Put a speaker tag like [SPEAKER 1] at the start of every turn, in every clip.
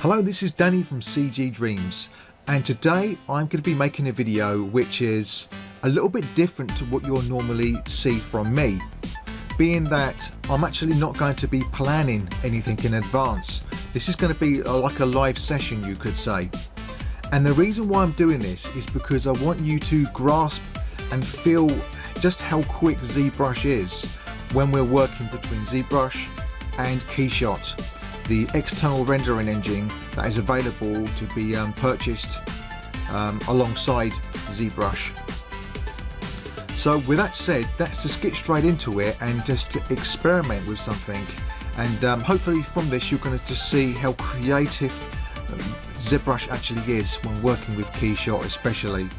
[SPEAKER 1] Hello, this is Danny from CG Dreams, and today I'm going to be making a video which is a little bit different to what you'll normally see from me, being that I'm actually not going to be planning anything in advance. This is going to be like a live session, you could say. And the reason why I'm doing this is because I want you to grasp and feel just how quick ZBrush is when we're working between ZBrush and Keyshot, the external rendering engine that is available to be purchased alongside ZBrush. So with that said, let's just get straight into it and just experiment with something, and hopefully from this you're going to just see how creative ZBrush actually is when working with Keyshot especially.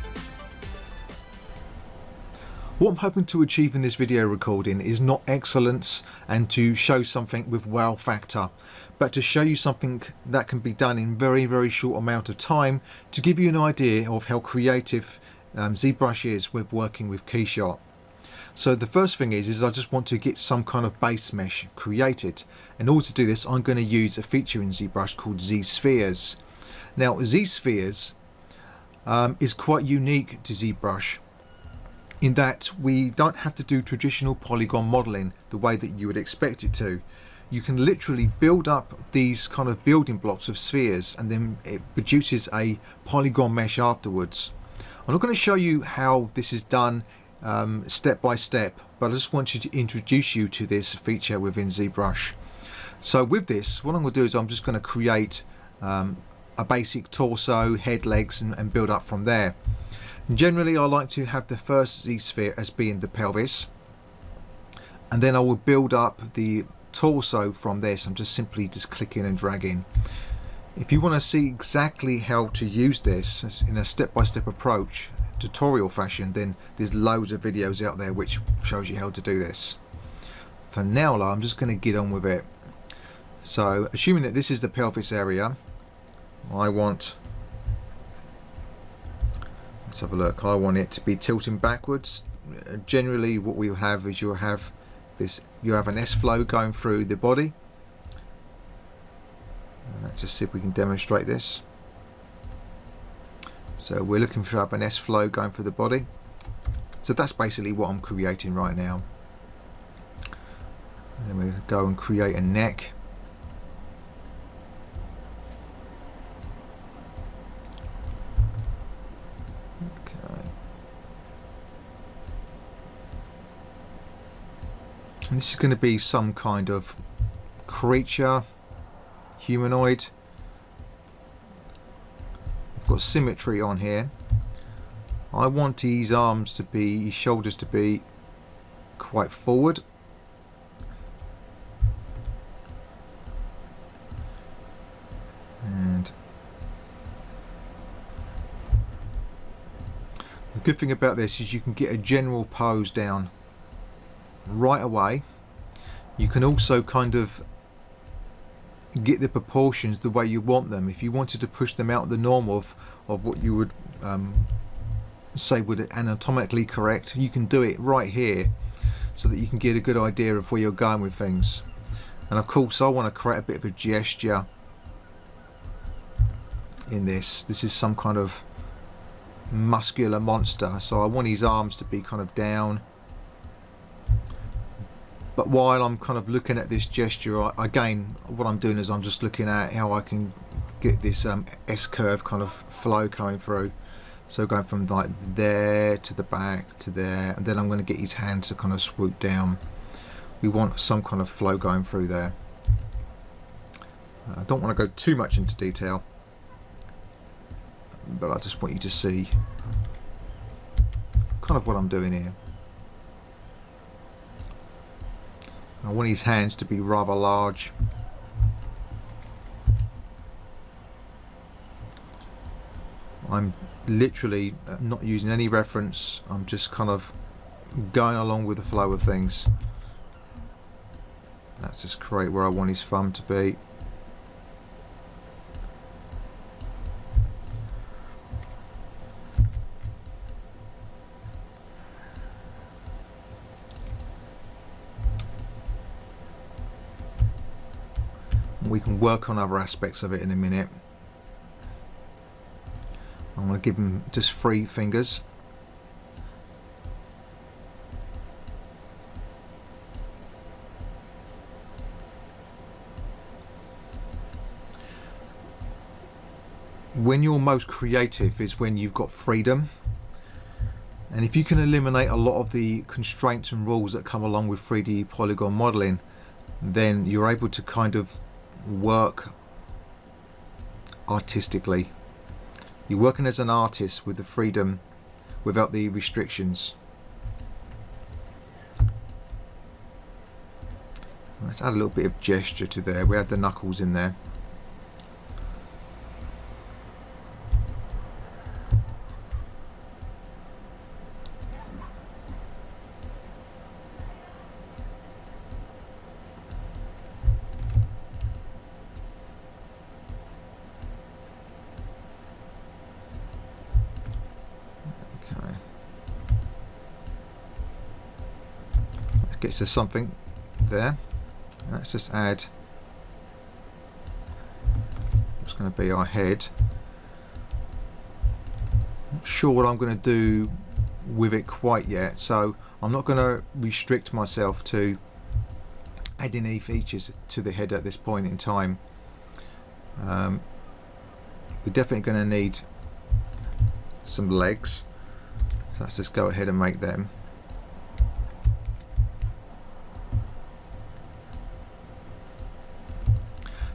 [SPEAKER 1] What I'm hoping to achieve in this video recording is not excellence and to show something with wow factor, but to show you something that can be done in very short amount of time to give you an idea of how creative ZBrush is with working with Keyshot. So the first thing is I just want to get some kind of base mesh created. In order to do this, I'm going to use a feature in ZBrush called Z-Spheres. Now Z-Spheres is quite unique to ZBrush in that we don't have to do traditional polygon modeling the way that you would expect it to. You can literally build up these kind of building blocks of spheres and then it produces a polygon mesh afterwards. I'm not going to show you how this is done step by step, but I just wanted to introduce you to this feature within ZBrush. So with this, what I'm going to do is I'm just going to create a basic torso, head, legs, and build up from there. And generally I like to have the first Z-sphere as being the pelvis, and then I will build up the torso from this. I'm just simply clicking and dragging. If you want to see exactly how to use this in a step-by-step approach, tutorial fashion, then there's loads of videos out there which shows you how to do this. For now though, I'm just going to get on with it. So assuming that this is the pelvis area, I want, let's have a look, I want it to be tilting backwards. Generally what we have is you have an S-flow going through the body. Let's just see if we can demonstrate this. So we're looking for an S-flow going through the body. So that's basically what I'm creating right now. And then we'll go and create a neck. And this is going to be some kind of creature, humanoid. I've got symmetry on here. I want his arms to be, his shoulders to be quite forward. And the good thing about this is you can get a general pose down right away. You can also kind of get the proportions the way you want them. If you wanted to push them out the norm of what you would say would anatomically correct, you can do it right here so that you can get a good idea of where you're going with things. And of course I want to create a bit of a gesture in this. This is some kind of muscular monster, so I want his arms to be kind of down. But while I'm kind of looking at this gesture, again, what I'm doing is I'm just looking at how I can get this S-curve kind of flow coming through. So going from like there to the back to there, and then I'm going to get his hands to kind of swoop down. We want some kind of flow going through there. I don't want to go too much into detail, but I just want you to see kind of what I'm doing here. I want his hands to be rather large. I'm literally not using any reference. I'm just kind of going along with the flow of things. Let's just create where I want his thumb to be. we can work on other aspects of it in a minute. I'm going to give him just 3 fingers. When you're most creative is when you've got freedom, and if you can eliminate a lot of the constraints and rules that come along with 3D polygon modeling, then you're able to kind of work artistically. You're working as an artist with the freedom without the restrictions. Let's add a little bit of gesture to there. We had the knuckles in there. Gets us something there. Let's just add what's going to be our head. Not sure what I'm going to do with it quite yet, so I'm not going to restrict myself to adding any features to the head at this point in time. We're definitely going to need some legs, so let's just go ahead and make them.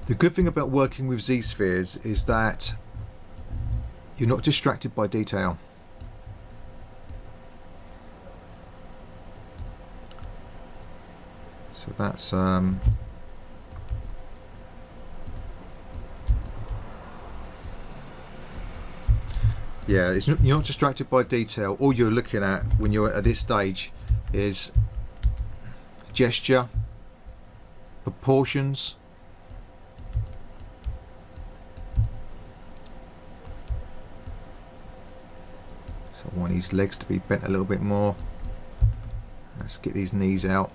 [SPEAKER 1] The good thing about working with Z-spheres is that you're not distracted by detail. So that's yeah, you're not distracted by detail. All you're looking at when you're at this stage is gesture, proportions. So I want his legs to be bent a little bit more. Let's get these knees out.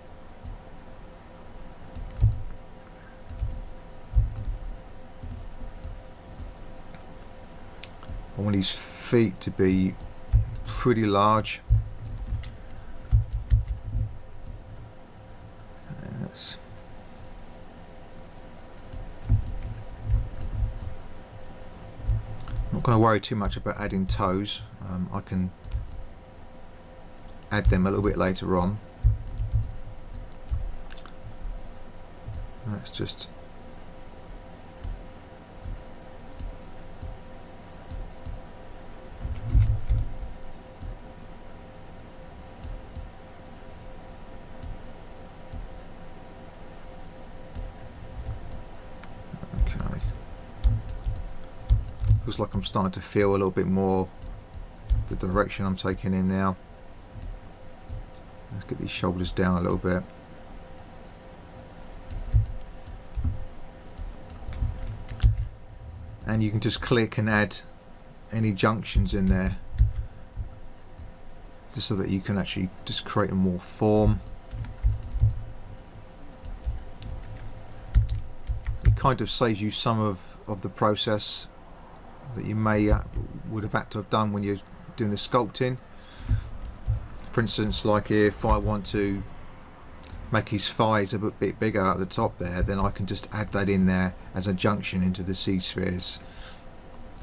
[SPEAKER 1] I want his feet to be pretty large. That's not going to worry too much about adding toes. I can add them a little bit later on. Let's just okay. Feels like I'm starting to feel a little bit more the direction I'm taking him now. Let's get these shoulders down a little bit. And you can just click and add any junctions in there, just so that you can actually just create a more form. It kind of saves you some of the process that you may would have had to have done when you're doing the sculpting. For instance, like if I want to make his thighs a bit bigger at the top there, then I can just add that in there as a junction into the Z-spheres.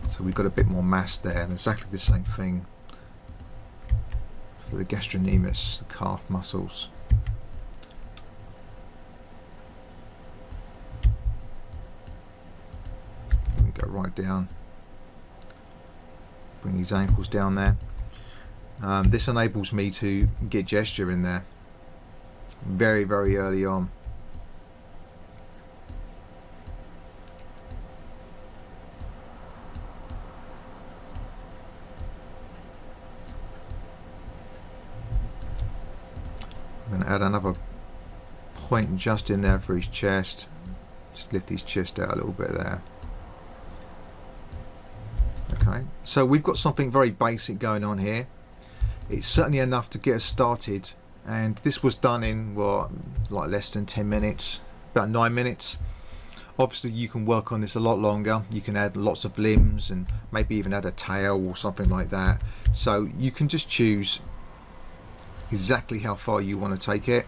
[SPEAKER 1] So we've got a bit more mass there, and exactly the same thing for the gastrocnemius, the calf muscles. We go right down. Bring his ankles down there. This enables me to get gesture in there very, very early on. I'm going to add another point just in there for his chest. Just lift his chest out a little bit there. Okay, so we've got something very basic going on here. It's certainly enough to get us started, and this was done in what, like less than 10 minutes, about 9 minutes. Obviously you can work on this a lot longer. You can add lots of limbs and maybe even add a tail or something like that. So you can just choose exactly how far you want to take it,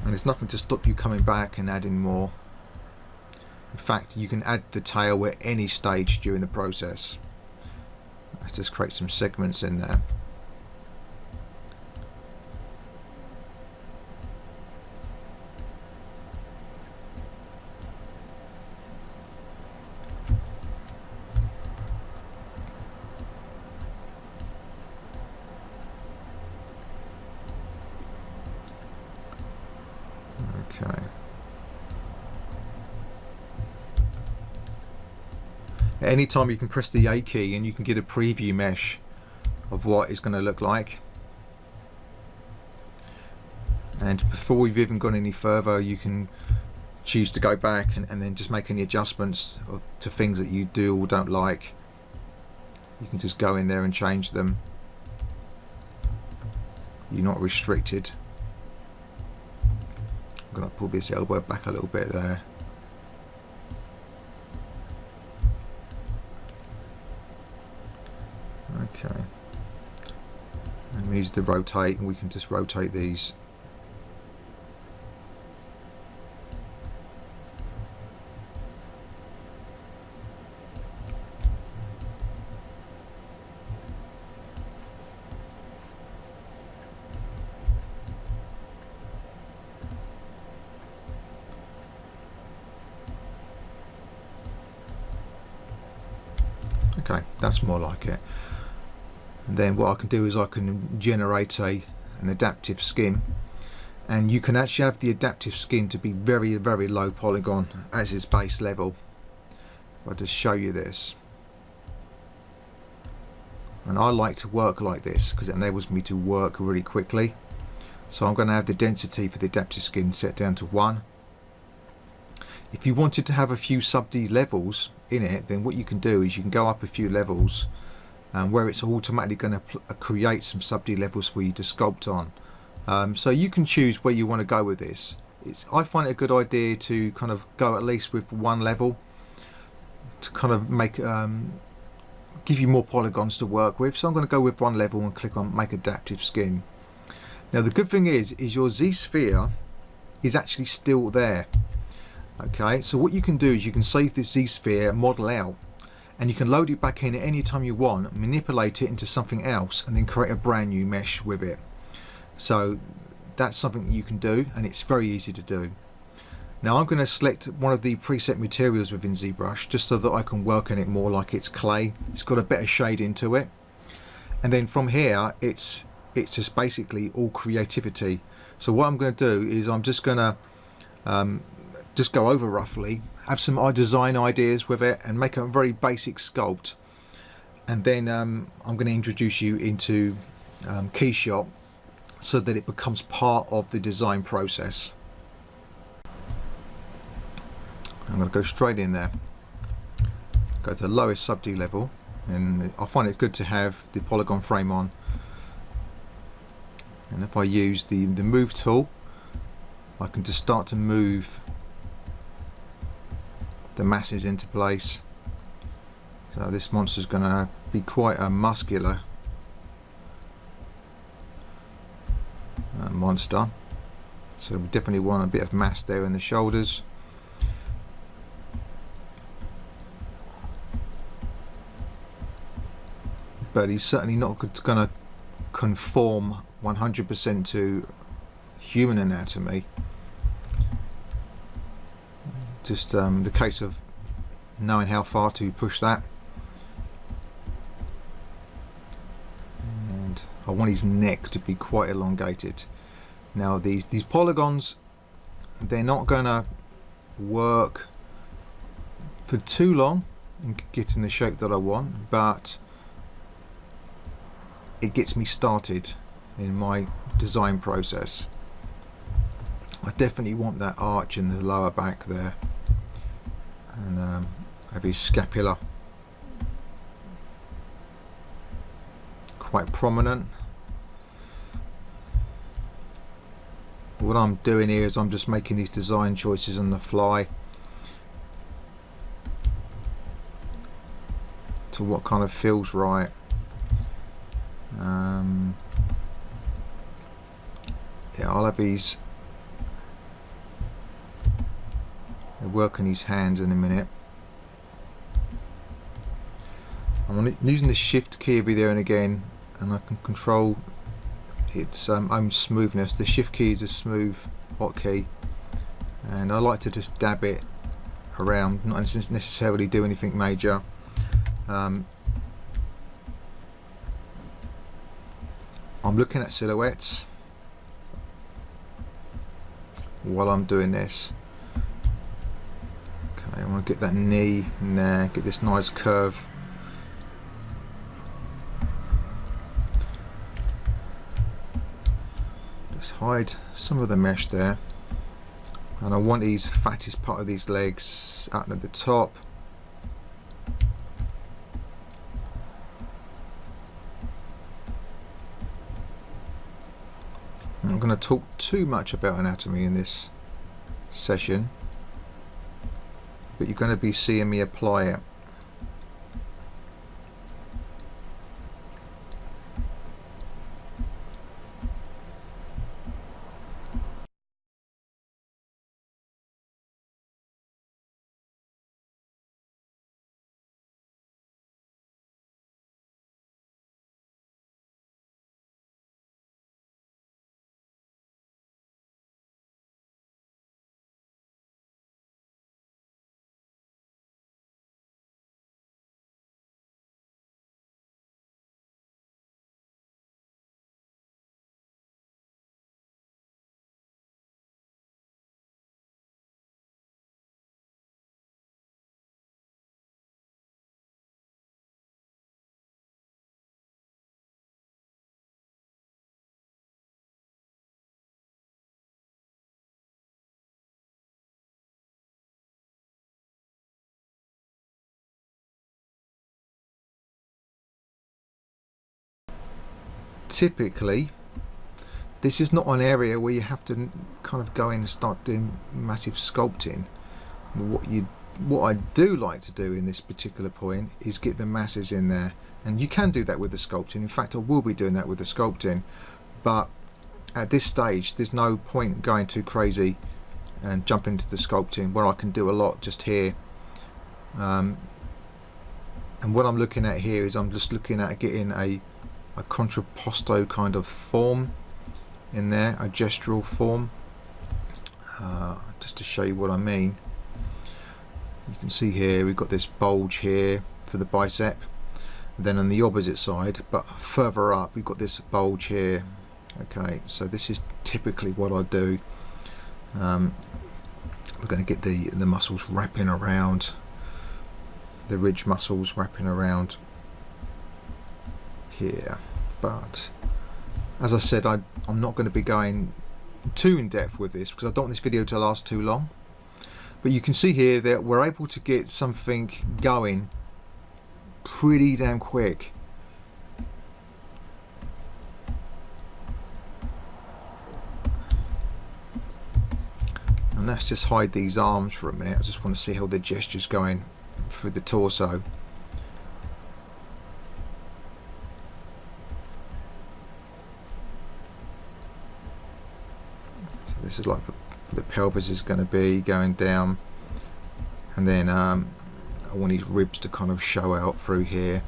[SPEAKER 1] and there's nothing to stop you coming back and adding more. In fact, you can add the tail at any stage during the process. Let's just create some segments in there. Okay. At any time you can press the A key and you can get a preview mesh of what it's going to look like. And before we've even gone any further, you can choose to go back and then just make any adjustments to things that you do or don't like. You can just go in there and change them. You're not restricted. I'm going to pull this elbow back a little bit there. Okay. And we use the rotate, and we can just rotate these. Okay, that's more like it. And then what I can do is I can generate an adaptive skin, and you can actually have the adaptive skin to be very low polygon as its base level. I'll just show you this, and I like to work like this because it enables me to work really quickly. So I'm going to have the density for the adaptive skin set down to 1. If you wanted to have a few sub-D levels in it, then what you can do is you can go up a few levels, where it's automatically going to create some sub-D levels for you to sculpt on. So you can choose where you want to go with this. I find it a good idea to kind of go at least with 1 level to kind of make give you more polygons to work with. So I'm going to go with 1 level and click on make adaptive skin. Now the good thing is your Z-sphere is actually still there. Okay, so what you can do is you can save this Z-sphere model out, and you can load it back in at any time you want, manipulate it into something else, and then create a brand new mesh with it. So that's something that you can do, and it's very easy to do. Now I'm going to select one of the preset materials within ZBrush just so that I can work on it more like it's clay. It's got a better shade into it, and then from here it's just basically all creativity. So what I'm going to do is I'm just going to just go over roughly, have some design ideas with it, and make a very basic sculpt. And then I'm going to introduce you into Keyshot so that it becomes part of the design process. I'm going to go straight in there, go to the lowest sub-D level, and I find it good to have the polygon frame on. And if I use the move tool, I can just start to move the masses into place. So this monster's going to be quite a muscular monster, so we definitely want a bit of mass there in the shoulders. But he's certainly not going to conform 100% to human anatomy. Just the case of knowing how far to push that. And I want his neck to be quite elongated. Now these polygons, they're not going to work for too long in getting the shape that I want, but it gets me started in my design process. I definitely want that arch in the lower back there, and have his scapula quite prominent. What I'm doing here is I'm just making these design choices on the fly. to what kind of feels right. Yeah, I'll have his work on his hands in a minute. I'm using the shift key every there and again, and I can control its own smoothness. The shift key is a smooth hotkey, and I like to just dab it around, not necessarily do anything major. I'm looking at silhouettes while I'm doing this. Okay, I want to get that knee in there, get this nice curve. Just hide some of the mesh there, and I want his fattest part of these legs out at the top. I'm not going to talk too much about anatomy in this session, but you're going to be seeing me apply it. Typically, this is not an area where you have to kind of go in and start doing massive sculpting. What I do like to do in this particular point is get the masses in there, and you can do that with the sculpting. In fact, I will be doing that with the sculpting, but at this stage there's no point going too crazy and jump into the sculpting, where I can do a lot just here. And what I'm looking at here is I'm just looking at getting a contrapposto kind of form in there, a gestural form, just to show you what I mean. You can see here we've got this bulge here for the bicep, then on the opposite side, but further up, we've got this bulge here. Okay, so this is typically what I do. We're going to get the muscles wrapping around, the ridge muscles wrapping around here. But as I said, I'm not going to be going too in depth with this because I don't want this video to last too long. But you can see here that we're able to get something going pretty damn quick. And let's just hide these arms for a minute. I just want to see how the gesture's going through the torso. So this is like the pelvis is going to be going down, and then I want his ribs to kind of show out through here.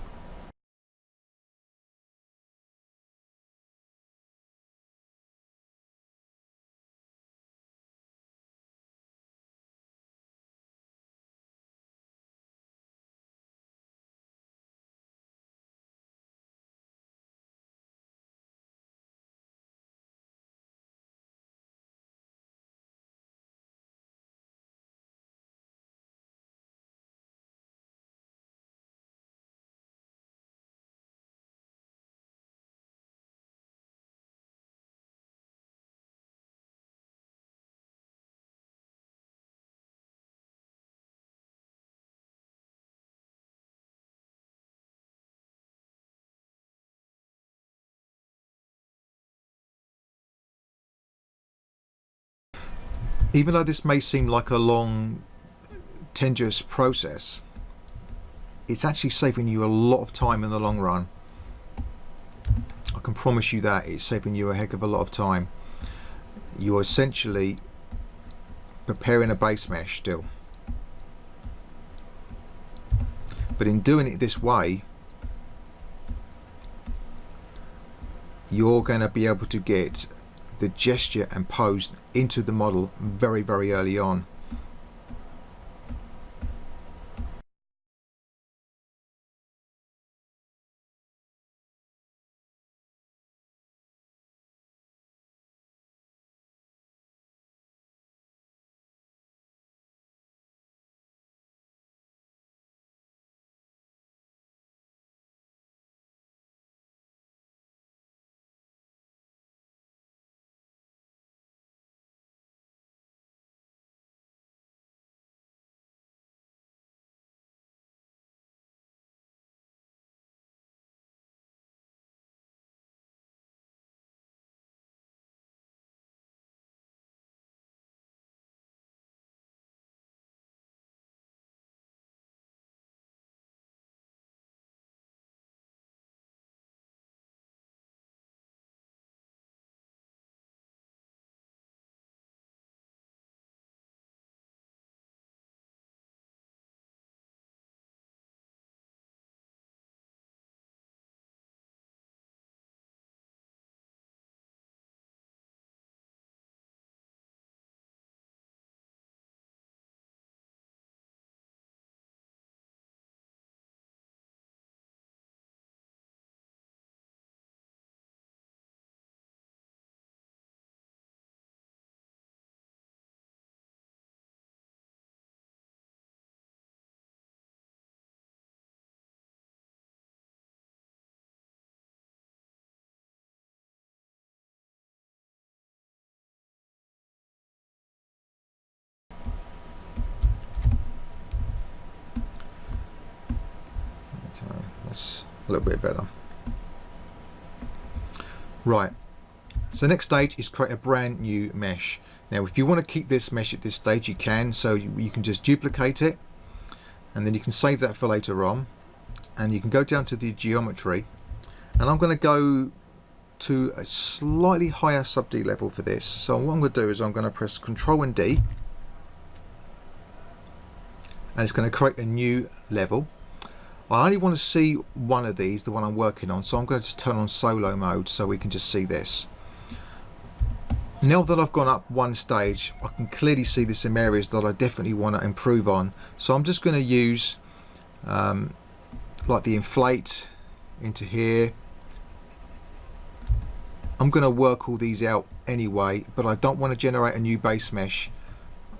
[SPEAKER 1] Even though this may seem like a long, tedious process, it's actually saving you a lot of time in the long run. I can promise you that it's saving you a heck of a lot of time. You're essentially preparing a base mesh still, but in doing it this way, you're going to be able to get the gesture and pose into the model very, very early on. That's a little bit better. Right, so the next stage is create a brand new mesh. Now if you want to keep this mesh at this stage, you can. So you can just duplicate it, and then you can save that for later on, and you can go down to the geometry, and I'm going to go to a slightly higher sub D level for this. So what I'm going to do is I'm going to press Control and D, and it's going to create a new level. I only want to see one of these, the one I'm working on, so I'm going to just turn on solo mode so we can just see this. Now that I've gone up one stage, I can clearly see there's some areas that I definitely want to improve on. So I'm just going to use like the inflate into here. I'm going to work all these out anyway, but I don't want to generate a new base mesh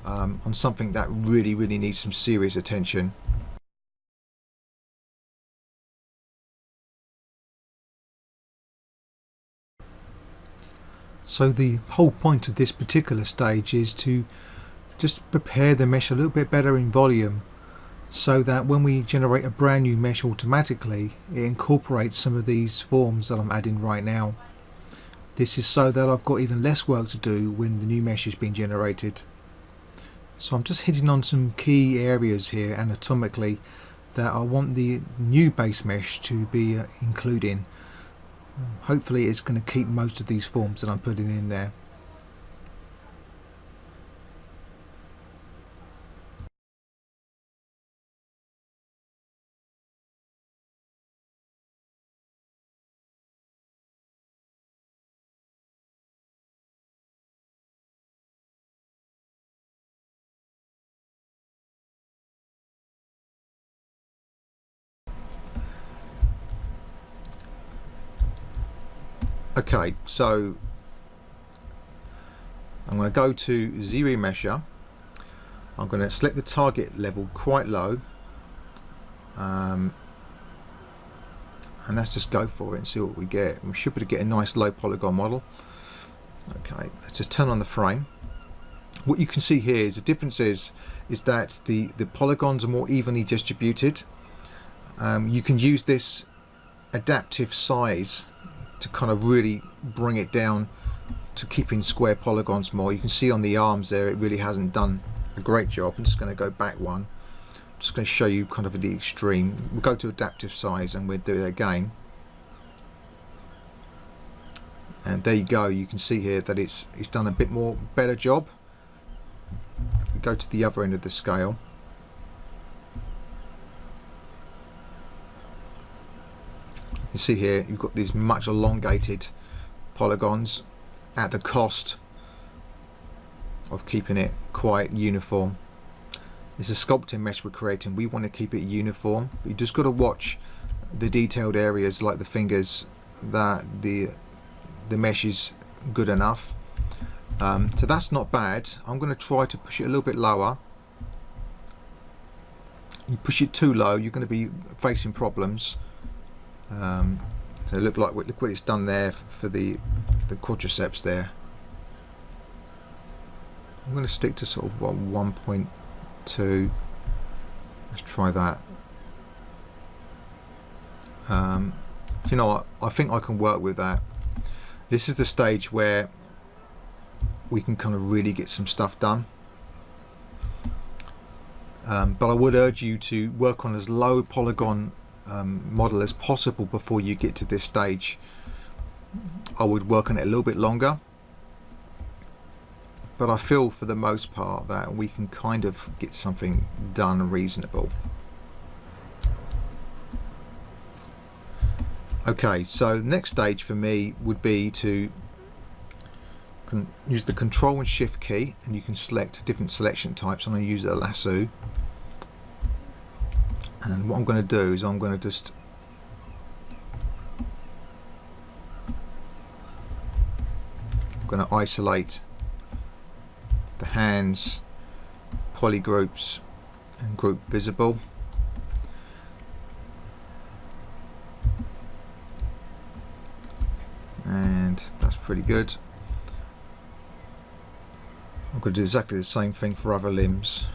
[SPEAKER 1] on something that really needs some serious attention. So the whole point of this particular stage is to just prepare the mesh a little bit better in volume, so that when we generate a brand new mesh automatically, it incorporates some of these forms that I'm adding right now. This is so that I've got even less work to do when the new mesh is being generated. So I'm just hitting on some key areas here anatomically that I want the new base mesh to be including. Hopefully it's going to keep most of these forms that I'm putting in there. Okay, so I'm going to go to Zremesher. I'm going to select the target level quite low, and let's just go for it and see what we get. We should be able to get a nice low polygon model. Okay, let's just turn on the frame. What you can see here is the difference is that the polygons are more evenly distributed. You can use this adaptive size to kind of really bring it down to keeping square polygons more. You can see on the arms there it really hasn't done a great job. I'm just going to go back one. just going to show you kind of at the extreme. We'll go to adaptive size and we'll do it again. And there you go, you can see here that it's done a bit more better job. If we go to the other end of the scale, you see here you've got these much elongated polygons at the cost of keeping it quite uniform. It's a sculpting mesh we're creating. We want to keep it uniform. You just got to watch the detailed areas like the fingers, that the mesh is good enough. So that's not bad. I'm going to try to push it a little bit lower. You push it too low, you're going to be facing problems. So look what it's done there for the quadriceps there. I'm going to stick to sort of 1.2. Let's try that. Do you know what? I think I can work with that. This is the stage where we can kind of really get some stuff done. But I would urge you to work on as low polygon model as possible before you get to this stage. I would work on it a little bit longer, but I feel for the most part that we can kind of get something done reasonable. Okay, so the next stage for me would be to use the Control and Shift key, and you can select different selection types. I'm going to use a lasso, and what I'm going to do is I'm going to just isolate the hands, polygroups, and group visible. And that's pretty good. I'm going to do exactly the same thing for other limbs.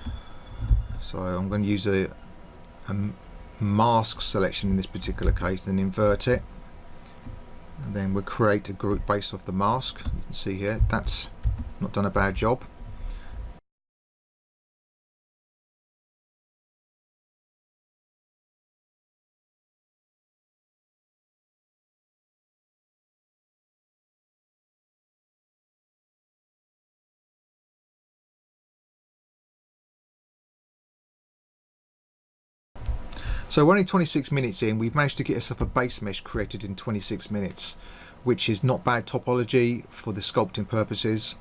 [SPEAKER 1] So I'm going to use a mask selection in this particular case, then invert it, and then we'll create a group based off the mask. You can see here that's not done a bad job. So we're only 26 minutes in. We've managed to get ourselves a base mesh created in 26 minutes, which is not bad topology for the sculpting purposes.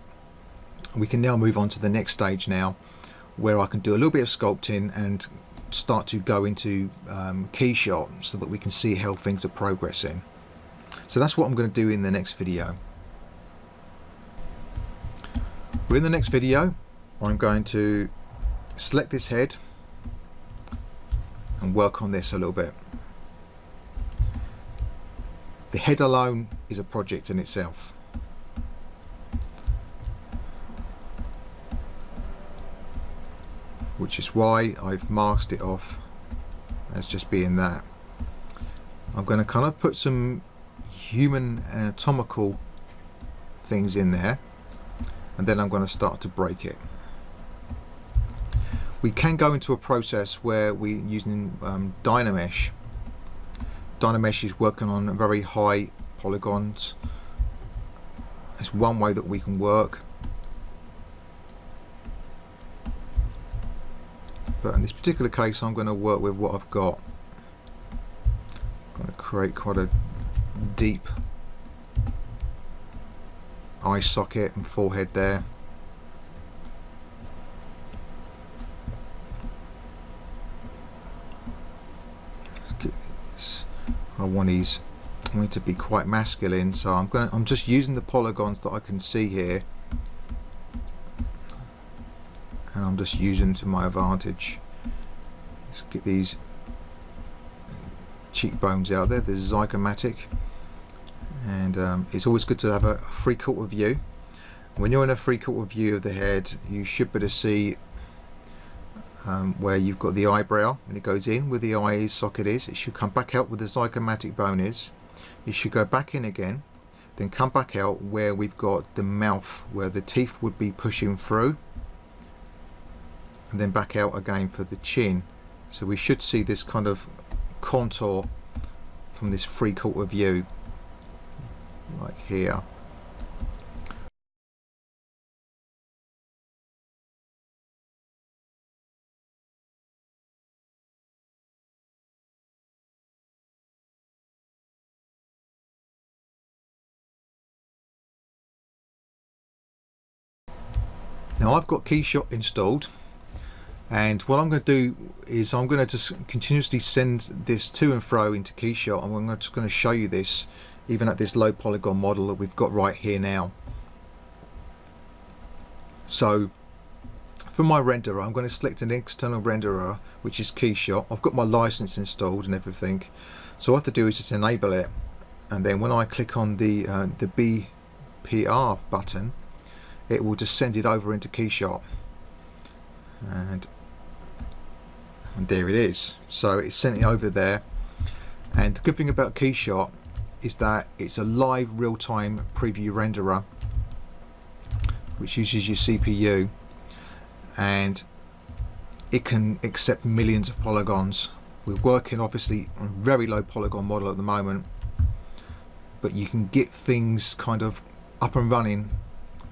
[SPEAKER 1] We can now move on to the next stage now, where I can do a little bit of sculpting and start to go into Keyshot so that we can see how things are progressing. So that's what I'm going to do in the next video. We're in the next video. I'm going to select this head and work on this a little bit. The head alone is a project in itself. Which is why I've masked it off as just being that. I'm going to kind of put some human anatomical things in there, and then I'm going to start to break it. We can go into a process where we're using Dynamesh. Dynamesh is working on very high polygons. That's one way that we can work. But in this particular case, I'm going to work with what I've got. I'm going to create quite a deep eye socket and forehead there. I want it to be quite masculine, so I'm just using the polygons that I can see here, and I'm just using to my advantage. Let's get these cheekbones out there. There's zygomatic, and it's always good to have a three-quarter view. When you're in a three-quarter view of the head, you should be able to see where you've got the eyebrow when it goes in, where the eye socket is. It should come back out where the zygomatic bone is. It should go back in again, then come back out where we've got the mouth, where the teeth would be pushing through, and then back out again for the chin So we should see this kind of contour from this 3/4 view, like here. Now I've got Keyshot installed, and what I'm going to do is I'm going to just continuously send this to and fro into Keyshot, and I'm just going to show you this even at this low polygon model that we've got right here now. So for my renderer, I'm going to select an external renderer, which is Keyshot. I've got my license installed and everything, so what I have to do is just enable it, and then when I click on the BPR button, it will just send it over into Keyshot, and there it is. So it's sent it over there, and the good thing about Keyshot is that it's a live real-time preview renderer which uses your CPU, and it can accept millions of polygons. We're working obviously on a very low polygon model at the moment, but you can get things kind of up and running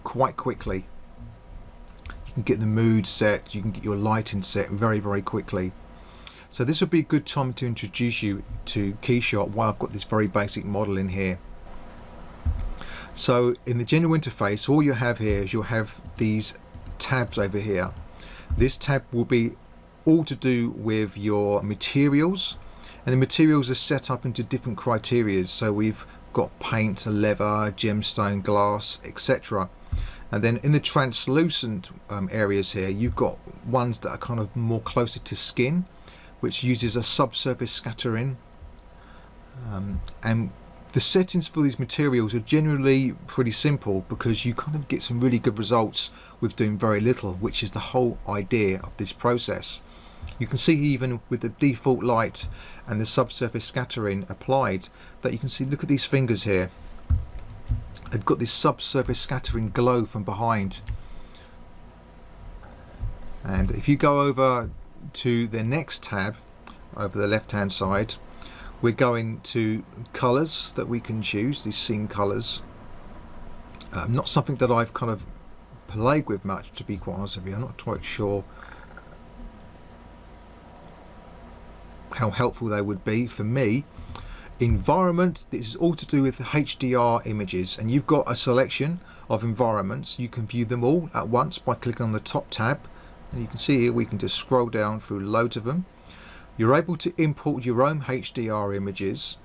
[SPEAKER 1] quite quickly. You can get the mood set, you can get your lighting set very quickly. So this would be a good time to introduce you to Keyshot while I've got this very basic model in here. So in the general interface, all you have here is you'll have these tabs over here. This tab will be all to do with your materials, and the materials are set up into different criteria. So we've got paint, leather, gemstone, glass, etc. And then in the translucent areas here, you've got ones that are kind of more closer to skin, which uses a subsurface scattering. And the settings for these materials are generally pretty simple, because you kind of get some really good results with doing very little, which is the whole idea of this process. You can see even with the default light and the subsurface scattering applied that you can see, look at these fingers here. They've got this subsurface scattering glow from behind. And if you go over to the next tab over the left hand side, we're going to colors that we can choose, these scene colors. Not something that I've kind of played with much, to be quite honest with you. I'm not quite sure how helpful they would be for me. Environment, this is all to do with HDR images, and you've got a selection of environments. You can view them all at once by clicking on the top tab, and you can see here we can just scroll down through loads of them. You're able to import your own HDR images,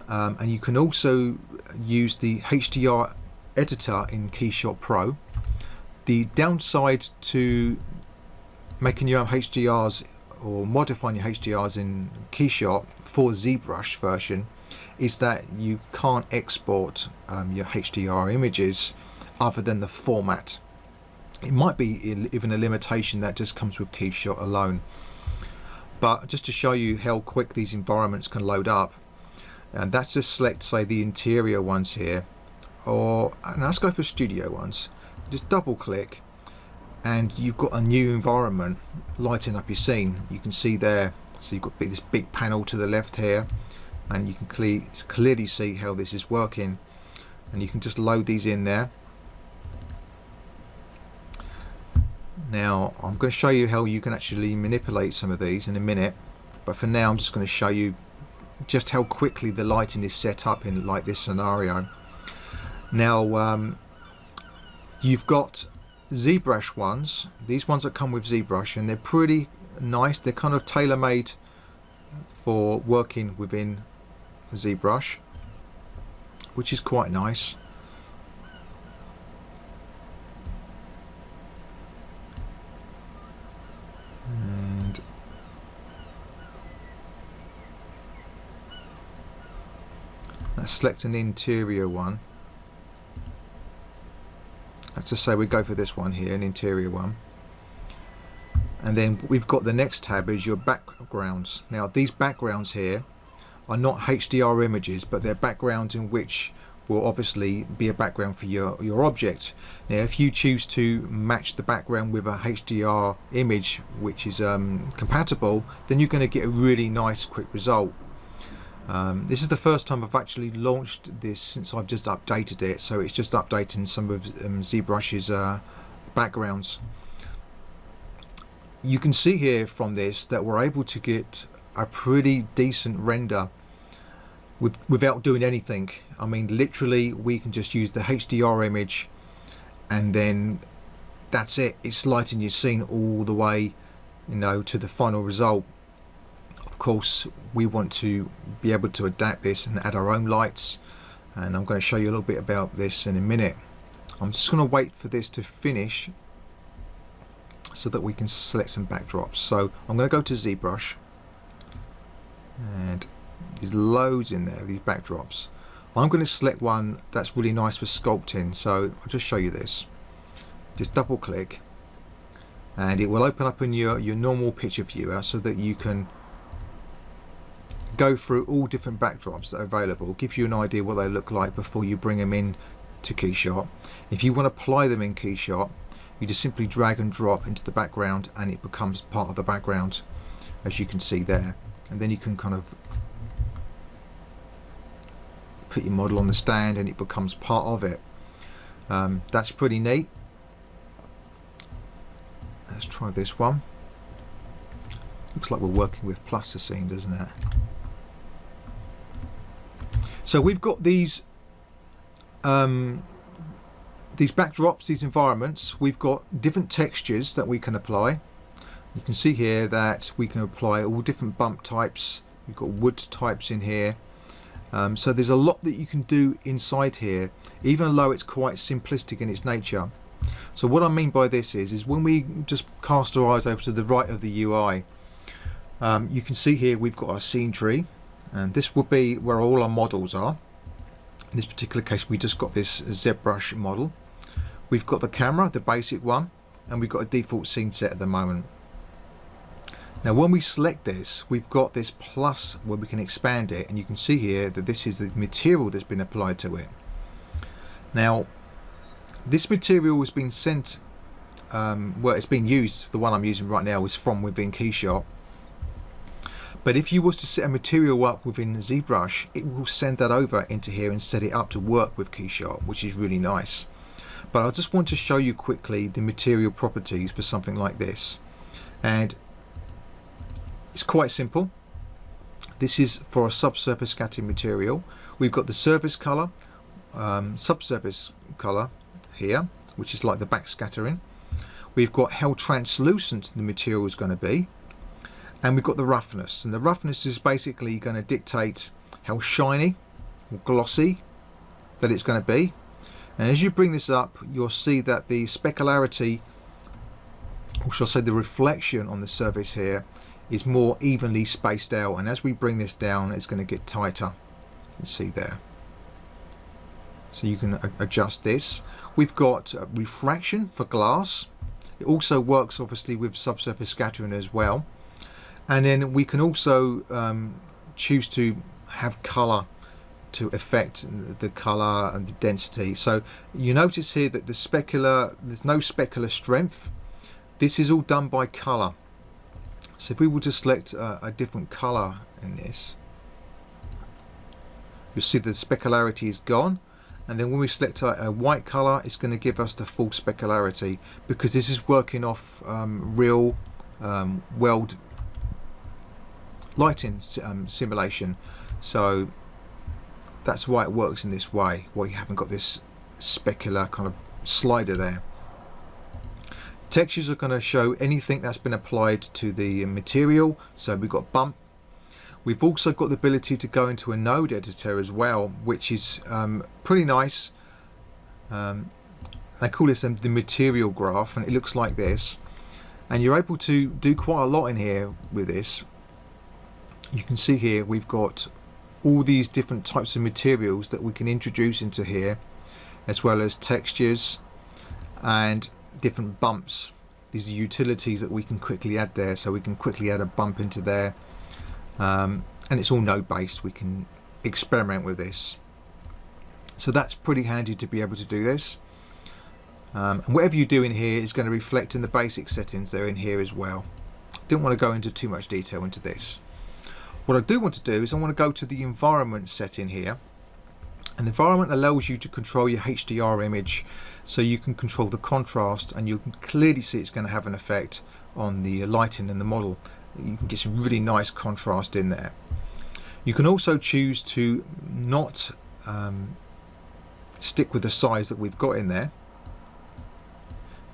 [SPEAKER 1] and you can also use the HDR editor in Keyshot Pro. The downside to making your own HDRs or modifying your HDRs in Keyshot for Zremesher version is that you can't export your HDR images other than the format. It might be even a limitation that just comes with Keyshot alone. But just to show you how quick these environments can load up, and that's just select, say, the interior ones here, and let's go for studio ones. Just double click, and you've got a new environment lighting up your scene. You can see there, so you've got this big panel to the left here, and you can clearly see how this is working, and you can just load these in there. Now I'm going to show you how you can actually manipulate some of these in a minute, but for now I'm just going to show you just how quickly the lighting is set up in like this scenario. Now you've got ZBrush ones, these ones that come with ZBrush, and they're pretty nice. They're kind of tailor-made for working within ZBrush, which is quite nice. And let's select an interior one. Let's just say we go for this one here, an interior one. And then we've got the next tab is your backgrounds. Now these backgrounds here are not HDR images, but they're backgrounds in which will obviously be a background for your object. Now if you choose to match the background with a HDR image which is compatible, then you're going to get a really nice quick result. This is the first time I've actually launched this since I've just updated it, so it's just updating some of ZBrush's backgrounds. You can see here from this that we're able to get a pretty decent render without doing anything. I mean, literally we can just use the HDR image and then that's it. It's lighting your scene all the way, you know, to the final result. Of course we want to be able to adapt this and add our own lights, and I'm going to show you a little bit about this in a minute. I'm just going to wait for this to finish so that we can select some backdrops. So I'm going to go to ZBrush, and there's loads in there, these backdrops. I'm going to select one that's really nice for sculpting, so I'll just show you this. Just double click and it will open up in your normal picture viewer so that you can go through all different backdrops that are available, give you an idea what they look like before you bring them in to Keyshot. If you want to apply them in Keyshot, you just simply drag and drop into the background and it becomes part of the background, as you can see there. And then you can kind of put your model on the stand and it becomes part of it. That's pretty neat. Let's try this one. Looks like we're working with plasticine, doesn't it? So we've got these backdrops, these environments. We've got different textures that we can apply. You can see here that we can apply all different bump types. We've got wood types in here. So there's a lot that you can do inside here, even though it's quite simplistic in its nature. So what I mean by this is when we just cast our eyes over to the right of the UI, you can see here we've got our scene tree, and this will be where all our models are. In this particular case we just got this ZBrush model. We've got the camera, the basic one, and we've got a default scene set at the moment. Now when we select this, we've got this plus where we can expand it, and you can see here that this is the material that's been applied to it. Now this material has been sent, well, it's been used, the one I'm using right now is from within Keyshot. But if you was to set a material up within ZBrush, it will send that over into here and set it up to work with Keyshot, which is really nice. But I just want to show you quickly the material properties for something like this. And it's quite simple. This is for a subsurface scattering material. We've got the surface color, subsurface color here, which is like the backscattering. We've got how translucent the material is going to be, and we've got the roughness, and the roughness is basically going to dictate how shiny or glossy that it's going to be. And as you bring this up, you'll see that the specularity, or shall I say the reflection on the surface here, is more evenly spaced out, and as we bring this down it's going to get tighter. You can see there. So you can adjust this. We've got refraction for glass. It also works obviously with subsurface scattering as well. And then we can also choose to have color to affect the color and the density. So you notice here that the specular, there's no specular strength. This is all done by color. So if we were to select a different color in this, you'll see the specularity is gone. And then when we select a white color, it's going to give us the full specularity, because this is working off real world lighting simulation. So that's why it works in this way, why you haven't got this specular kind of slider there. Textures are going to show anything that's been applied to the material. So we've got bump. We've also got the ability to go into a node editor as well, which is pretty nice. They call this the material graph, and it looks like this. And you're able to do quite a lot in here with this. You can see here we've got all these different types of materials that we can introduce into here, as well as textures and different bumps. These are utilities that we can quickly add there, so we can quickly add a bump into there. And it's all node based. We can experiment with this. So that's pretty handy to be able to do this. And whatever you do in here is going to reflect in the basic settings that are in here as well. Didn't want to go into too much detail into this. What I do want to do is I want to go to the environment setting here. And the environment allows you to control your HDR image, so you can control the contrast, and you can clearly see it's going to have an effect on the lighting in the model. You can get some really nice contrast in there. You can also choose to not stick with the size that we've got in there.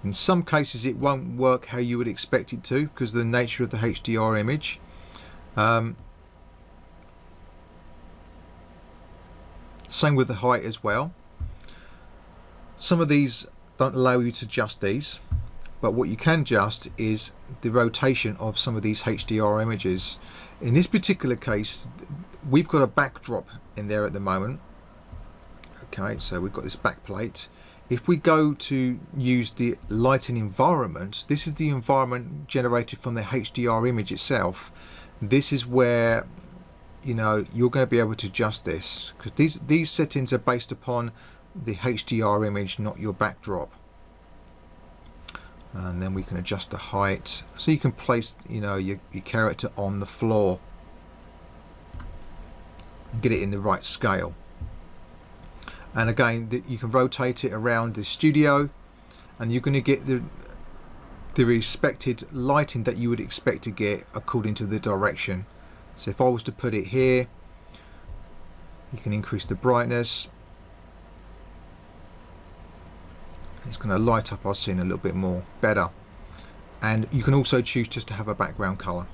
[SPEAKER 1] In some cases it won't work how you would expect it to because of the nature of the HDR image. Same with the height as well. Some of these don't allow you to adjust these, but what you can adjust is the rotation of some of these HDR images. In this particular case, we've got a backdrop in there at the moment. Okay, so we've got this back plate. If we go to use the lighting environment, this is the environment generated from the HDR image itself. This is where, you know, you're going to be able to adjust this, because these settings are based upon the HDR image, not your backdrop. And then we can adjust the height, so you can place, you know, your character on the floor and get it in the right scale. And again, you can rotate it around the studio, and you're going to get the respected lighting that you would expect to get according to the direction. So if I was to put it here, you can increase the brightness. It's going to light up our scene a little bit more better. And you can also choose just to have a background color.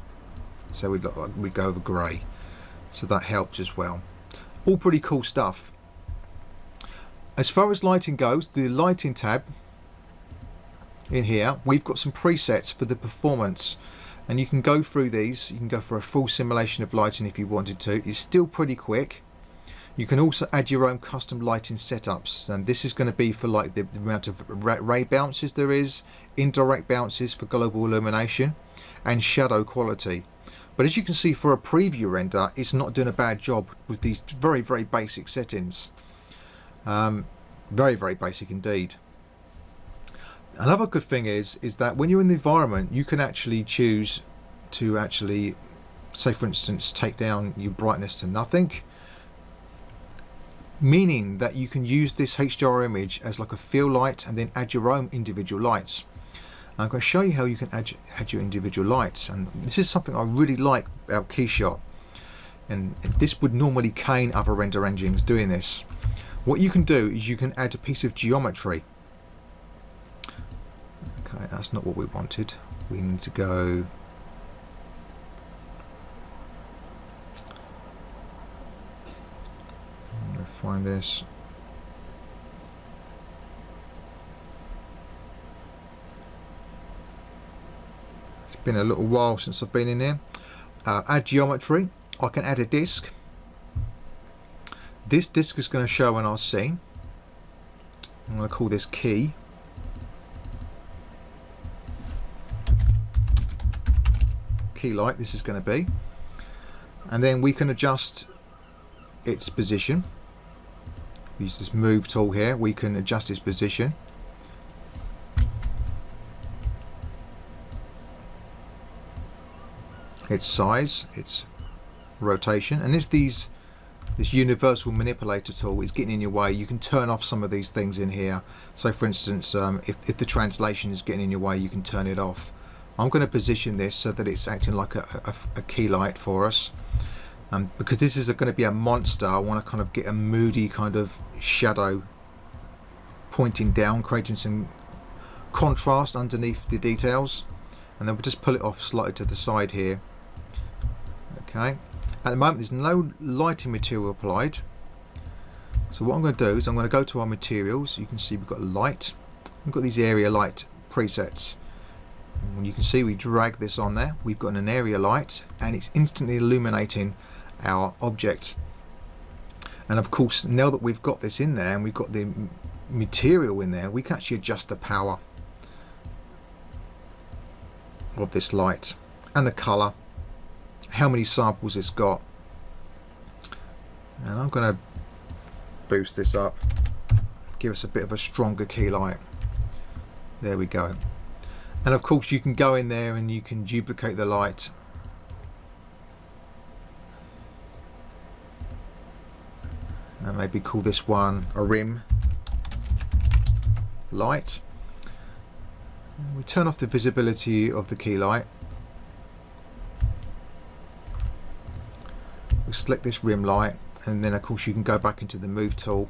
[SPEAKER 1] So we go over grey. So that helps as well. All pretty cool stuff. As far as lighting goes, the lighting tab in here, we've got some presets for the performance, and you can go through these. You can go for a full simulation of lighting if you wanted to. It's still pretty quick. You can also add your own custom lighting setups, and this is going to be for like the amount of ray bounces there is, indirect bounces for global illumination, and shadow quality. But as you can see, for a preview render, it's not doing a bad job with these very, very basic settings. Very, very basic indeed. Another good thing is that when you're in the environment, you can actually choose to actually, say for instance, take down your brightness to nothing, meaning that you can use this HDR image as like a fill light and then add your own individual lights. I'm going to show you how you can add your individual lights, and this is something I really like about Keyshot, and this would normally cane other render engines doing this. What you can do is you can add a piece of geometry. Okay, that's not what we wanted. We need to go. I'm going to find this. It's been a little while since I've been in here. Add geometry. I can add a disk. This disk is going to show on our scene. I'm going to call this key. Key light, this is going to be. And then we can adjust its position. Use this move tool here. We can adjust its position. Its size, its rotation. And if this universal manipulator tool is getting in your way, you can turn off some of these things in here. So for instance, if the translation is getting in your way, you can turn it off. I'm going to position this so that it's acting like a key light for us. Because this is going to be a monster, I want to kind of get a moody kind of shadow pointing down, creating some contrast underneath the details. And then we'll just pull it off slightly to the side here. Okay. At the moment there's no lighting material applied, so what I'm going to do is I'm going to go to our materials. You can see we've got light, we've got these area light presets, and you can see we drag this on there. We've got an area light and it's instantly illuminating our object. And of course, now that we've got this in there and we've got the material in there, we can actually adjust the power of this light and the color, how many samples it's got. And I'm going to boost this up, give us a bit of a stronger key light. There we go. And of course you can go in there and you can duplicate the light. And maybe call this one a rim light. And we turn off the visibility of the key light. We select this rim light, and then of course you can go back into the move tool.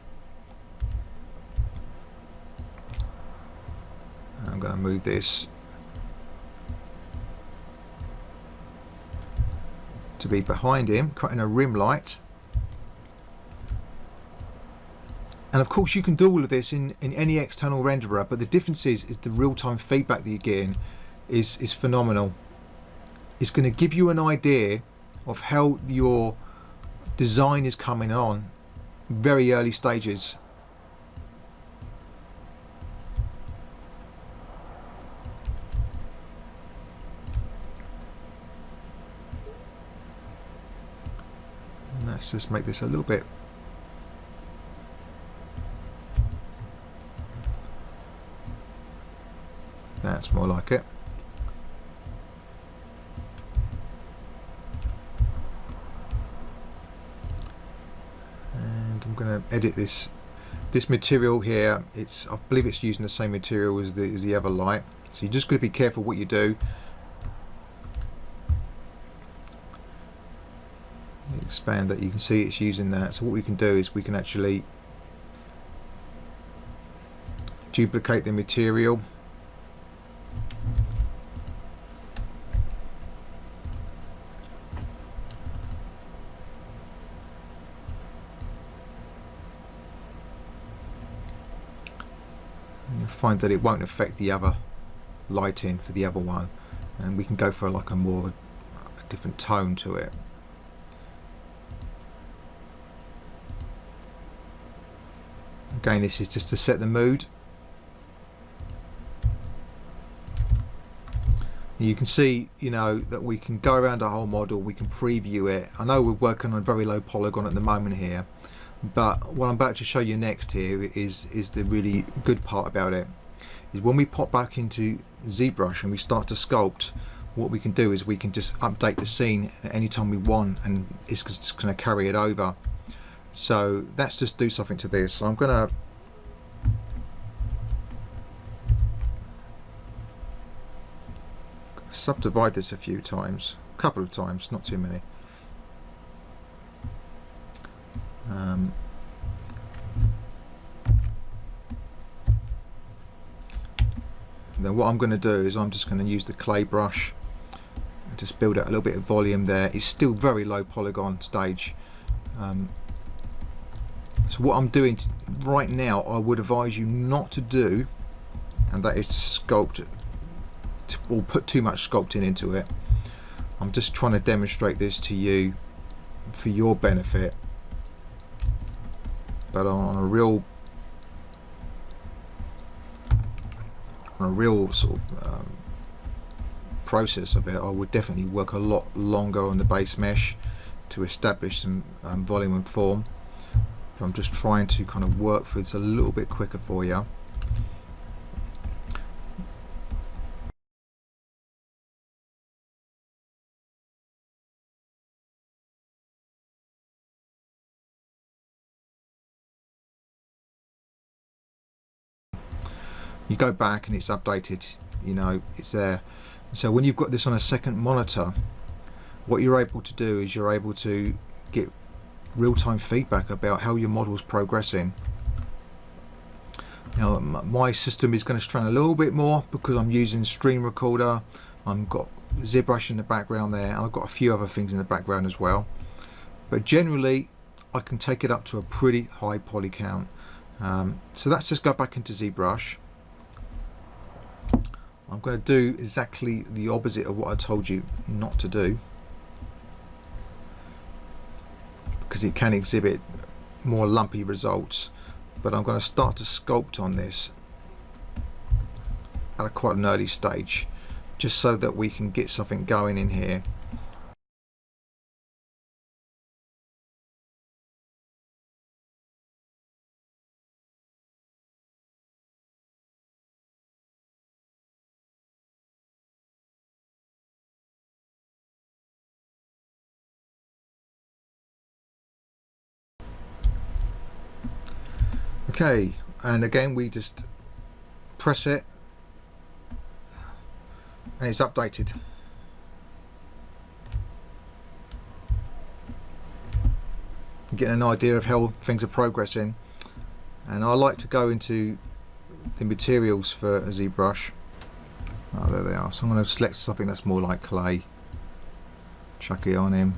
[SPEAKER 1] I'm going to move this to be behind him, creating a rim light. And of course you can do all of this in any external renderer, but the difference is the real-time feedback that you're getting is phenomenal. It's going to give you an idea of how your design is coming on very early stages. And let's just make this a little bit that's more like it. And I'm going to edit this material here. I believe it's using the same material as the other light, so you're just going to be careful what you do. Expand that, you can see it's using that. So what we can do is we can actually duplicate the material. And you'll find that it won't affect the other lighting for the other one, and we can go for like a different tone to it. Again, this is just to set the mood. You can see, you know, that we can go around our whole model, we can preview it. I know we're working on a very low polygon at the moment here, but what I'm about to show you next here is the really good part about it. Is when we pop back into ZBrush and we start to sculpt, what we can do is we can just update the scene at any time we want, and it's just going to carry it over. So let's just do something to this. So I'm going to subdivide this a couple of times, not too many. Then what I'm going to do is I'm just going to use the clay brush and just build out a little bit of volume there. It's still very low polygon stage. So what I'm doing right now, I would advise you not to do, and that is to sculpt or put too much sculpting into it. I'm just trying to demonstrate this to you for your benefit, but on a real sort of process of it, I would definitely work a lot longer on the base mesh to establish some volume and form. I'm just trying to kind of work through this a little bit quicker for you. You go back and it's updated, you know, it's there. So when you've got this on a second monitor, what you're able to do is you're able to get real-time feedback about how your model's progressing. Now my system is going to strain a little bit more because I'm using Stream Recorder, I've got ZBrush in the background there, and I've got a few other things in the background as well. But generally I can take it up to a pretty high poly count. So let's just go back into ZBrush. I'm going to do exactly the opposite of what I told you not to do, because it can exhibit more lumpy results. But I'm going to start to sculpt on this at quite an early stage, just so that we can get something going in here. Okay, and again we just press it and it's updated. You get an idea of how things are progressing, and I like to go into the materials for a ZBrush. Oh, there they are. So I'm going to select something that's more like clay, chuck it on him.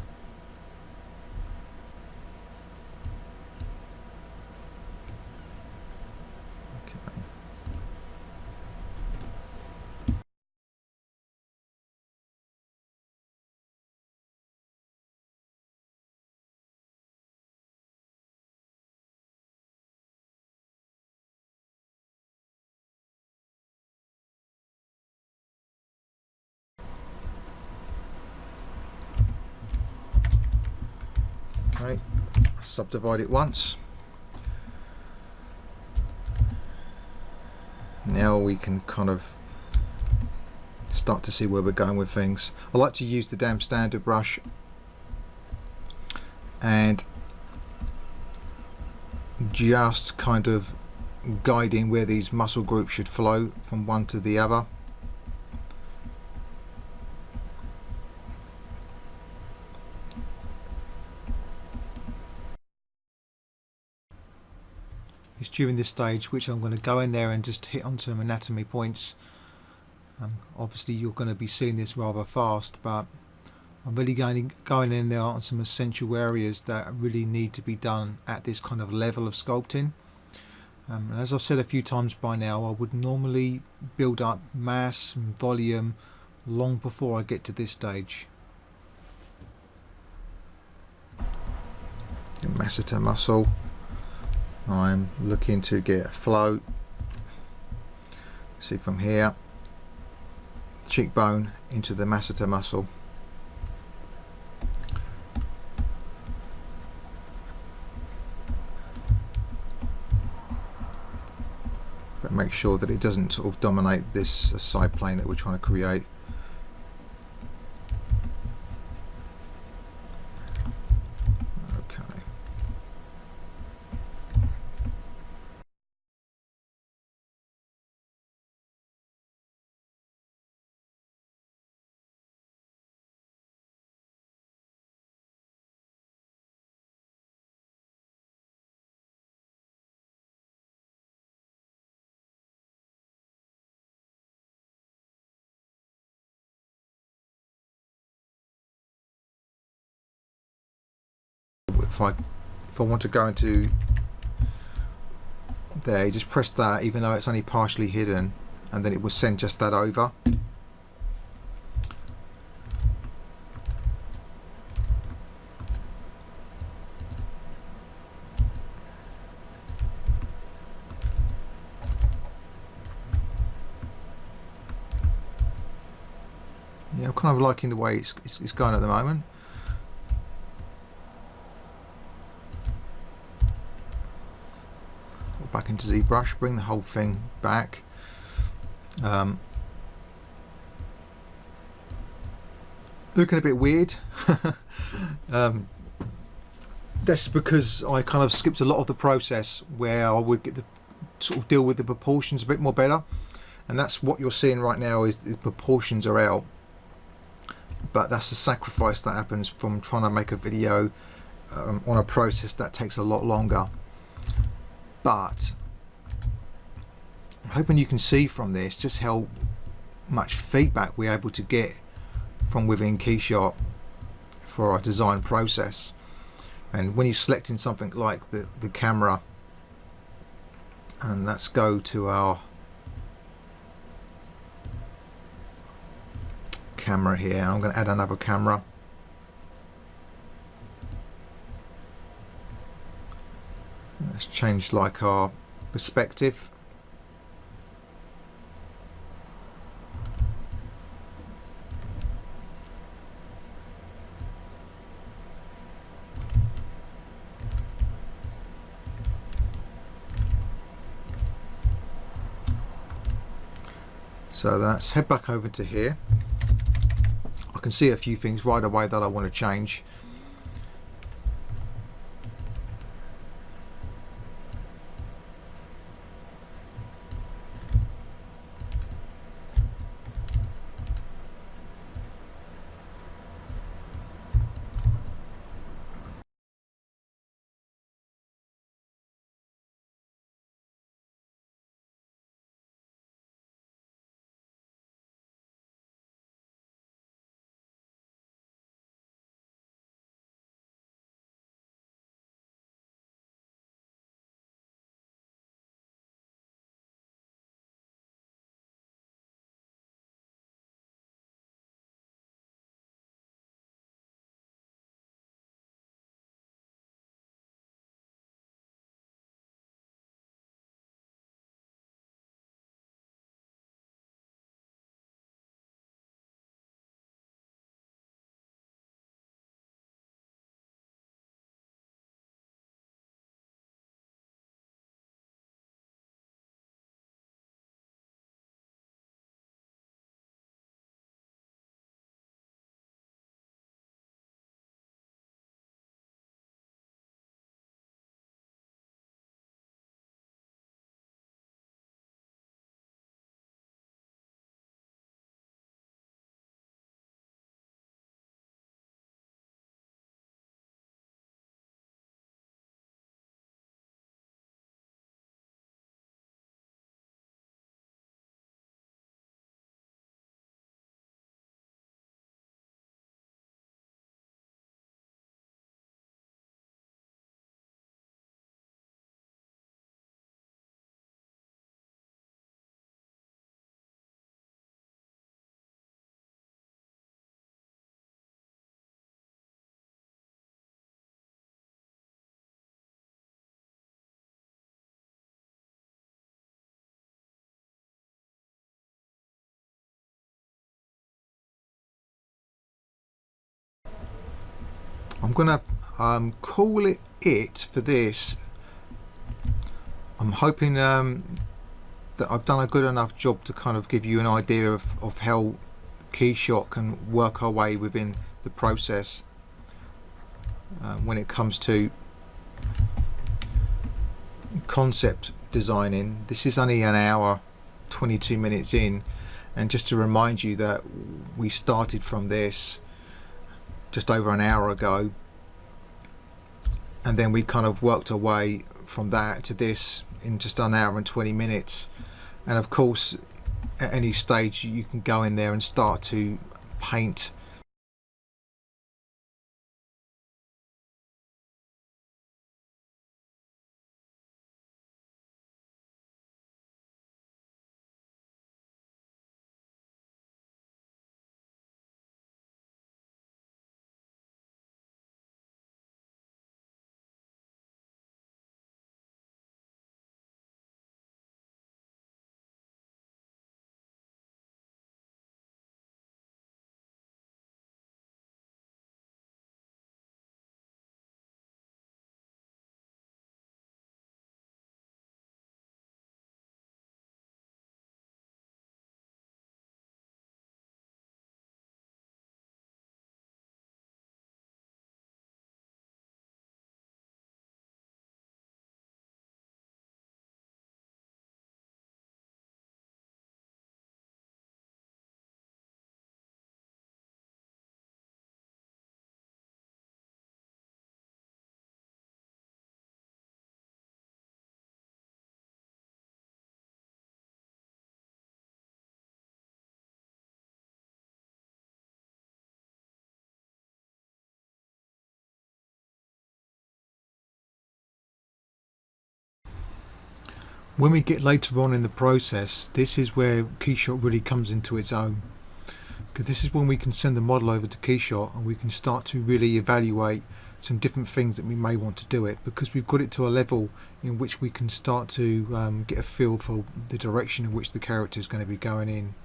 [SPEAKER 1] Okay, subdivide it once. Now we can kind of start to see where we're going with things. I like to use the damn standard brush and just kind of guiding where these muscle groups should flow from one to the other. It's during this stage which I'm going to go in there and just hit on some anatomy points. Obviously you're going to be seeing this rather fast, but I'm really going in there on some essential areas that really need to be done at this kind of level of sculpting. And as I've said a few times by now, I would normally build up mass and volume long before I get to this stage. The masseter muscle, I'm looking to get a flow. See from here, cheekbone into the masseter muscle. But make sure that it doesn't sort of dominate this side plane that we're trying to create. If I want to go into there, you just press that even though it's only partially hidden, and then it will send just that over. Yeah, I'm kind of liking the way it's going at the moment. Back into ZBrush, bring the whole thing back. Looking a bit weird. That's because I kind of skipped a lot of the process where I would get the sort of deal with the proportions a bit more better, and that's what you're seeing right now is the proportions are out. But that's the sacrifice that happens from trying to make a video on a process that takes a lot longer. But I'm hoping you can see from this just how much feedback we're able to get from within Keyshot for our design process. And when you're selecting something like the camera, and let's go to our camera here, I'm going to add another camera. Let's change like our perspective. So let's head back over to here. I can see a few things right away that I want to change. I'm gonna call it for this. I'm hoping that I've done a good enough job to kind of give you an idea of how Keyshot can work our way within the process when it comes to concept designing. This is only an hour 22 minutes in, and just to remind you that we started from this just over an hour ago, and then we kind of worked our way from that to this in just an hour and 20 minutes. And of course, at any stage you can go in there and start to paint when we get later on in the process. This is where Keyshot really comes into its own, because this is when we can send the model over to Keyshot and we can start to really evaluate some different things that we may want to do it, because we've got it to a level in which we can start to get a feel for the direction in which the character is going to be going in.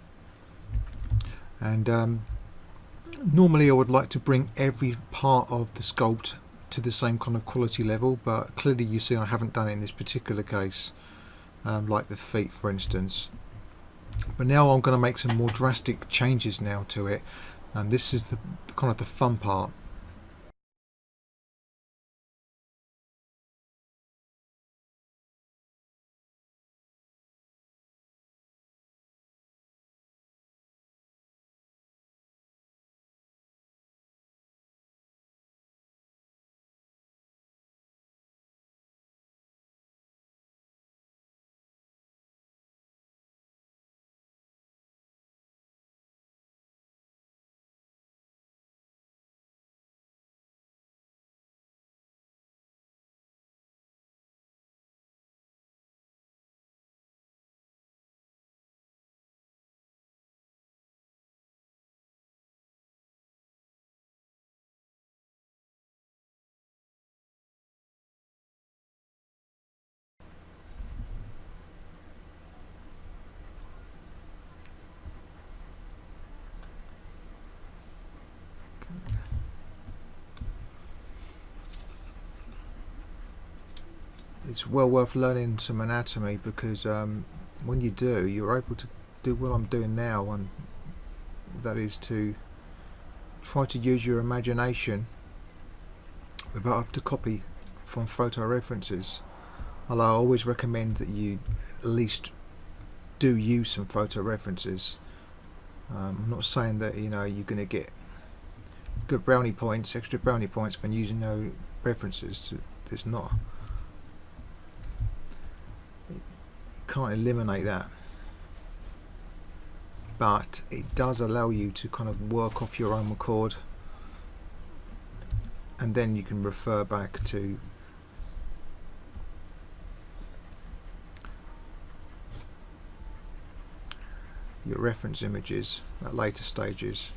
[SPEAKER 1] And normally I would like to bring every part of the sculpt to the same kind of quality level, but clearly you see I haven't done it in this particular case, like the feet for instance. But now I'm going to make some more drastic changes now to it, and this is the kind of the fun part. It's well worth learning some anatomy, because when you do, you're able to do what I'm doing now, and that is to try to use your imagination without having to copy from photo references. Although I always recommend that you at least do use some photo references. I'm not saying that you're going to get good brownie points, extra brownie points when using no references. There's not. You can't eliminate that, but it does allow you to kind of work off your own accord, and then you can refer back to your reference images at later stages.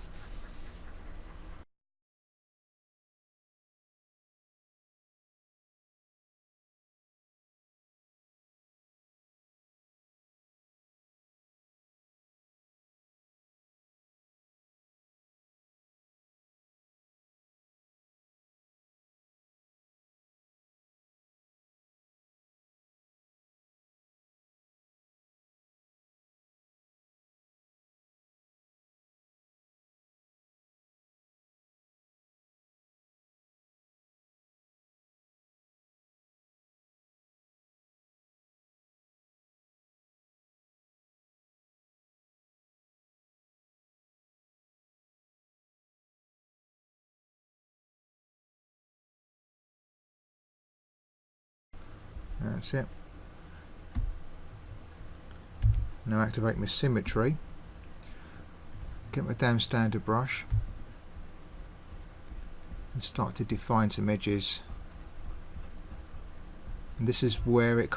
[SPEAKER 1] That's it. Now activate my symmetry. Get my damn standard brush and start to define some edges. And this is where it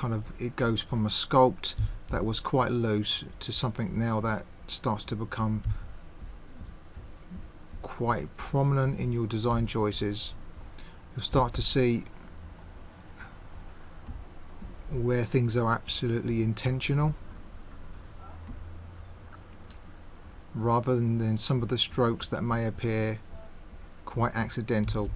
[SPEAKER 1] goes from a sculpt that was quite loose to something now that starts to become quite prominent in your design choices. You'll start to see where things are absolutely intentional rather than some of the strokes that may appear quite accidental.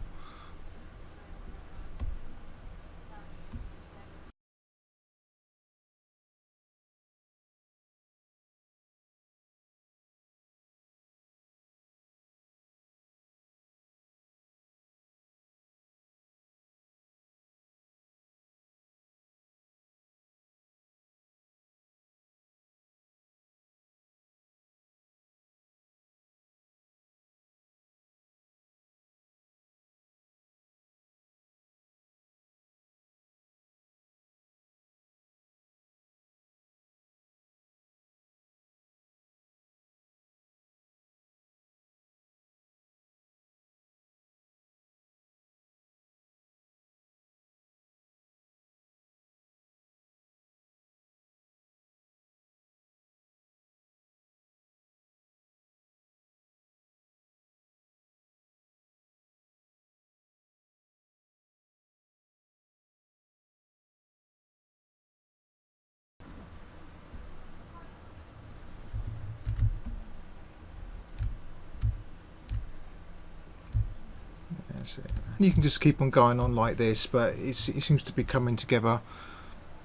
[SPEAKER 1] That's it. And you can just keep on going on like this, but it seems to be coming together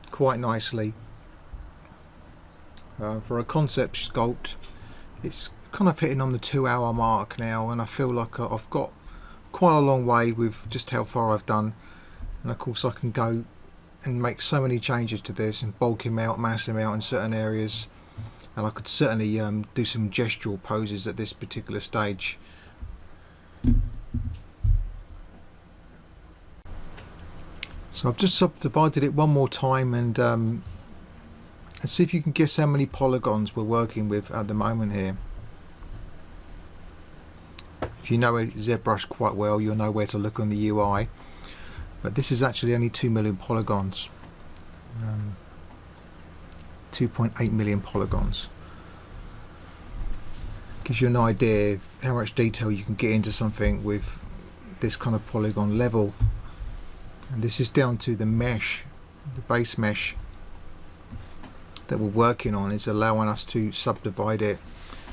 [SPEAKER 1] quite nicely. For a concept sculpt, it's kind of hitting on the 2-hour mark now, and I feel like I've got quite a long way with just how far I've done. And of course I can go and make so many changes to this and bulk him out, mass him out in certain areas, and I could certainly do some gestural poses at this particular stage. So I've just subdivided it one more time and see if you can guess how many polygons we're working with at the moment here. If you know ZBrush quite well, you'll know where to look on the UI, but this is actually only 2 million polygons, 2.8 million polygons. Gives you an idea of how much detail you can get into something with this kind of polygon level. And this is down to the mesh, the base mesh that we're working on is allowing us to subdivide it,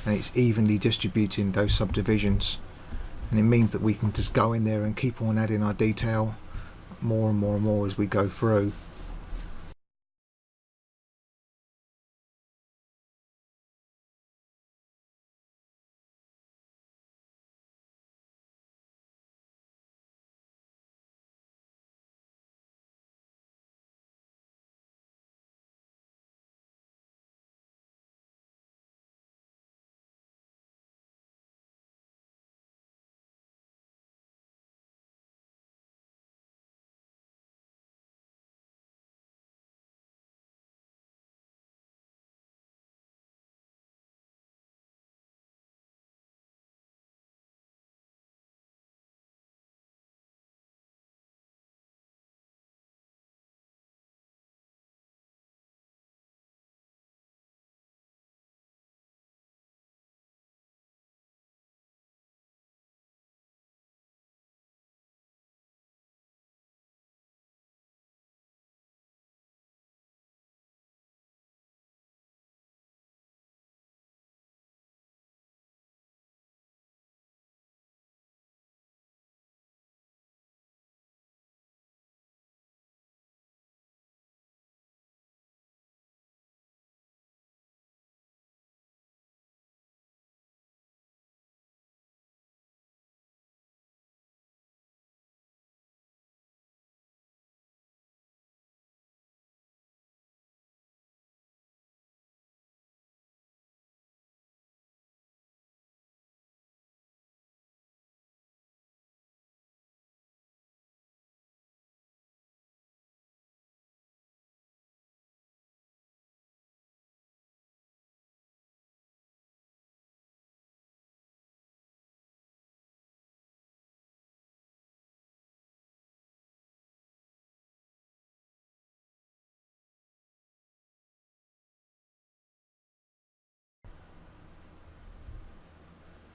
[SPEAKER 1] and it's evenly distributing those subdivisions, and it means that we can just go in there and keep on adding our detail more and more and more as we go through.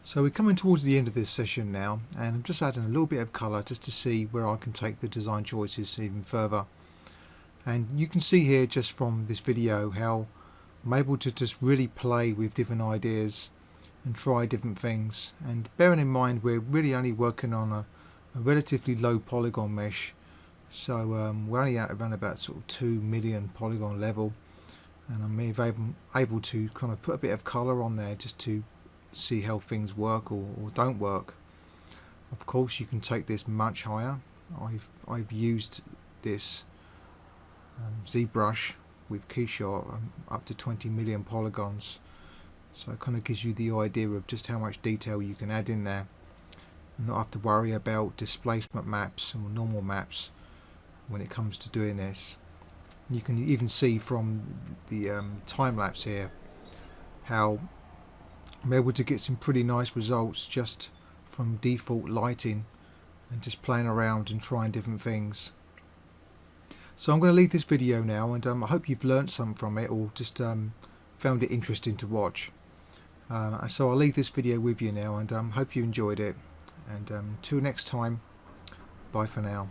[SPEAKER 1] So we're coming towards the end of this session now, and I'm just adding a little bit of colour just to see where I can take the design choices even further. And you can see here just from this video how I'm able to just really play with different ideas and try different things. And bearing in mind we're really only working on a relatively low polygon mesh, so we're only at around about sort of 2 million polygon level, and I'm able to kind of put a bit of colour on there just to see how things work or don't work. Of course you can take this much higher. I've used this ZBrush with Keyshot up to 20 million polygons, so it kind of gives you the idea of just how much detail you can add in there and not have to worry about displacement maps or normal maps when it comes to doing this. You can even see from the time lapse here how I'm able to get some pretty nice results just from default lighting and just playing around and trying different things. So I'm going to leave this video now, and I hope you've learnt something from it or just found it interesting to watch. So I'll leave this video with you now, and hope you enjoyed it, and till next time, bye for now.